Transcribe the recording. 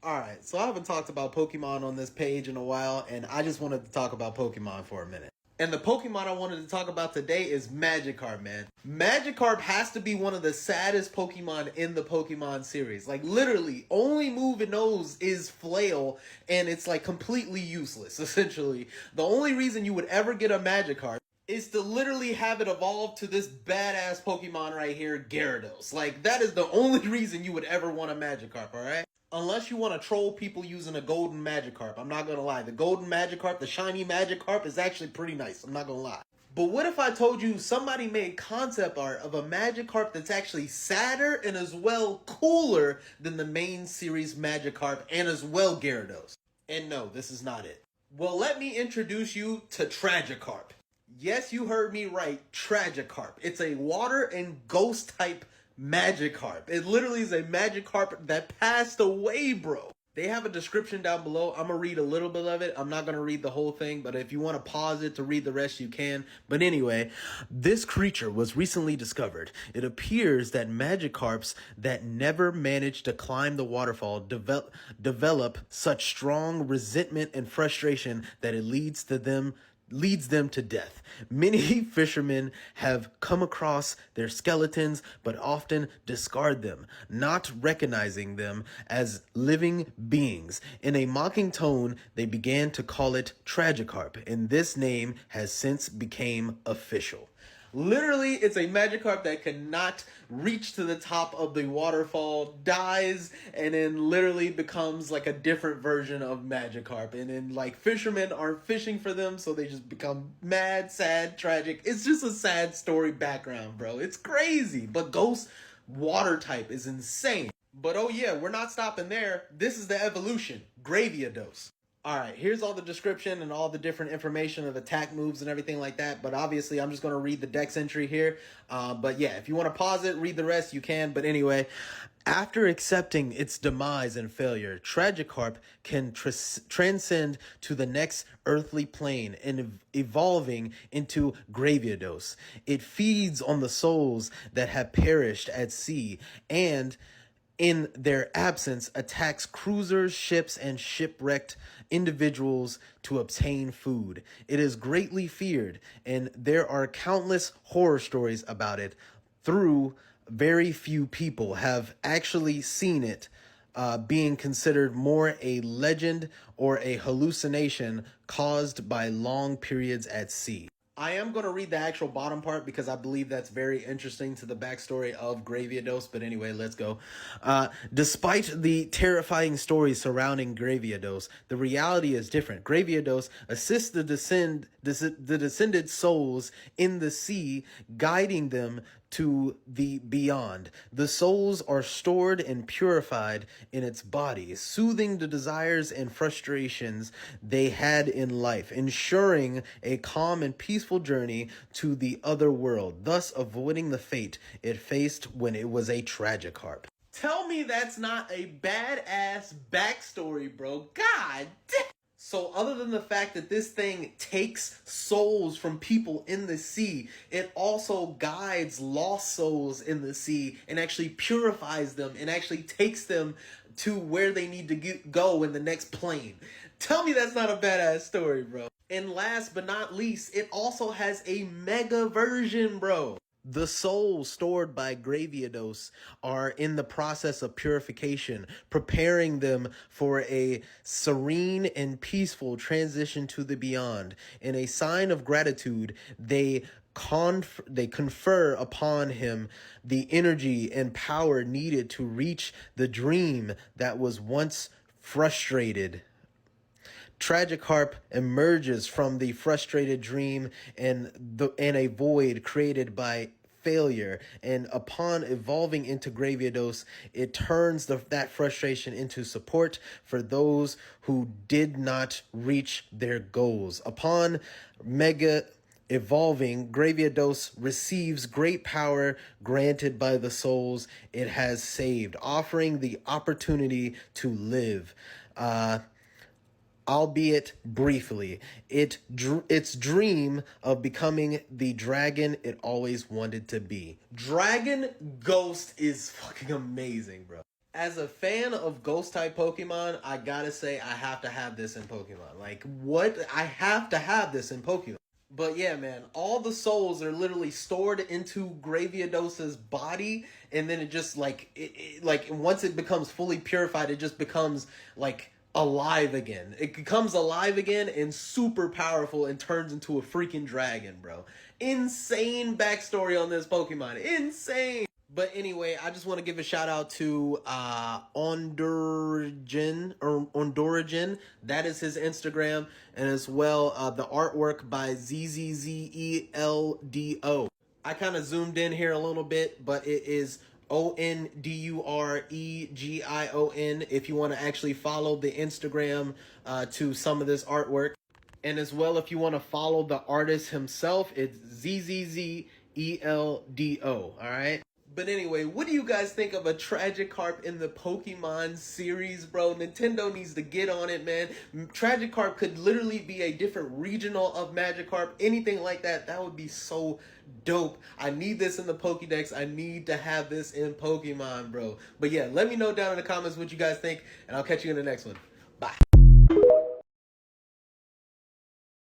Alright, so I haven't talked about Pokemon on this page in a while, and I just wanted to talk about Pokemon for a minute. And the Pokemon I wanted to talk about today is Magikarp, man. Magikarp has to be one of the saddest Pokemon in the Pokemon series. Like, literally, only move it knows is Flail, and it's, like, completely useless, essentially. The only reason you would ever get a Magikarp is to literally have it evolve to this badass Pokemon right here, Gyarados. Like, that is the only reason you would ever want a Magikarp, alright? Unless you want to troll people using a golden Magikarp. I'm not going to lie. The golden Magikarp, the shiny Magikarp is actually pretty nice. I'm not going to lie. But what if I told you somebody made concept art of a Magikarp that's actually sadder and as well cooler than the main series Magikarp and as well Gyarados? And no, this is not it. Well, let me introduce you to Tragikarp. Yes, you heard me right, Tragikarp. It's a water and ghost type Magikarp. It literally is a Magikarp that passed away, bro. They have a description down below. I'm going to read a little bit of it. I'm not going to read the whole thing, but if you want to pause it to read the rest, you can. But anyway, this creature was recently discovered. It appears that Magikarps that never managed to climb the waterfall develop such strong resentment and frustration that it leads them to death. Many fishermen have come across their skeletons, but often discard them, not recognizing them as living beings. In a mocking tone, they began to call it Tragikarp, and this name has since become official. Literally, it's a Magikarp that cannot reach to the top of the waterfall, dies, and then literally becomes like a different version of Magikarp. And then like fishermen aren't fishing for them, so they just become mad, sad, tragic. It's just a sad story background, bro. It's crazy. But Ghost water type is insane. But oh yeah, we're not stopping there. This is the evolution. Graviados. Alright, here's all the description and all the different information of attack moves and everything like that. But obviously, I'm just going to read the dex entry here. But yeah, if you want to pause it, read the rest, you can. But anyway, after accepting its demise and failure, Tragikarp can transcend to the next earthly plane and evolving into Graviados. It feeds on the souls that have perished at sea and in their absence, attacks cruisers, ships, and shipwrecked individuals to obtain food. It is greatly feared, and there are countless horror stories about it. Through very few people have actually seen it, being considered more a legend or a hallucination caused by long periods at sea. I am going to read the actual bottom part because I believe that's very interesting to the backstory of Graviados. But anyway, let's go. Despite the terrifying stories surrounding Graviados, the reality is different. Graviados assists the descended souls in the sea, guiding them to the beyond. The souls are stored and purified in its body, soothing the desires and frustrations they had in life, ensuring a calm and peaceful journey to the other world, thus avoiding the fate it faced when it was a Tragikarp. Tell me that's not a badass backstory, bro. God damn. So other than the fact that this thing takes souls from people in the sea, it also guides lost souls in the sea and actually purifies them and actually takes them to where they need to go in the next plane. Tell me that's not a badass story, bro. And last but not least, it also has a mega version, bro. The souls stored by Graviados are in the process of purification, preparing them for a serene and peaceful transition to the beyond. In a sign of gratitude, they confer upon him the energy and power needed to reach the dream that was once frustrated. Tragikarp emerges from the frustrated dream and a void created by failure, and upon evolving into Graviados, it turns that frustration into support for those who did not reach their goals. Upon mega evolving, Graviados receives great power granted by the souls it has saved, offering the opportunity to live. Albeit briefly, its dream of becoming the dragon it always wanted to be. Dragon Ghost is fucking amazing, bro. As a fan of ghost type Pokemon, I gotta say I have to have this in Pokemon. Like, what? I have to have this in Pokemon. But yeah, man, all the souls are literally stored into Graviodosa's body, and then it just like once it becomes fully purified, it just becomes like alive again. It becomes alive again and super powerful and turns into a freaking dragon, bro. Insane backstory on this Pokemon. Insane. But anyway, I just want to give a shout out to Ondorigen. That is his Instagram, and as well the artwork by Zzzeldo. I kind of zoomed in here a little bit, but it is Onduregion. If you want to actually follow the Instagram to some of this artwork, and as well if you want to follow the artist himself, it's Zzzeldo. All right. But anyway, what do you guys think of a Tragikarp in the Pokemon series, bro? Nintendo needs to get on it, man. Tragikarp could literally be a different regional of Magikarp. Anything like that, that would be so dope. I need this in the Pokédex. I need to have this in Pokemon, bro. But yeah, let me know down in the comments what you guys think, and I'll catch you in the next one.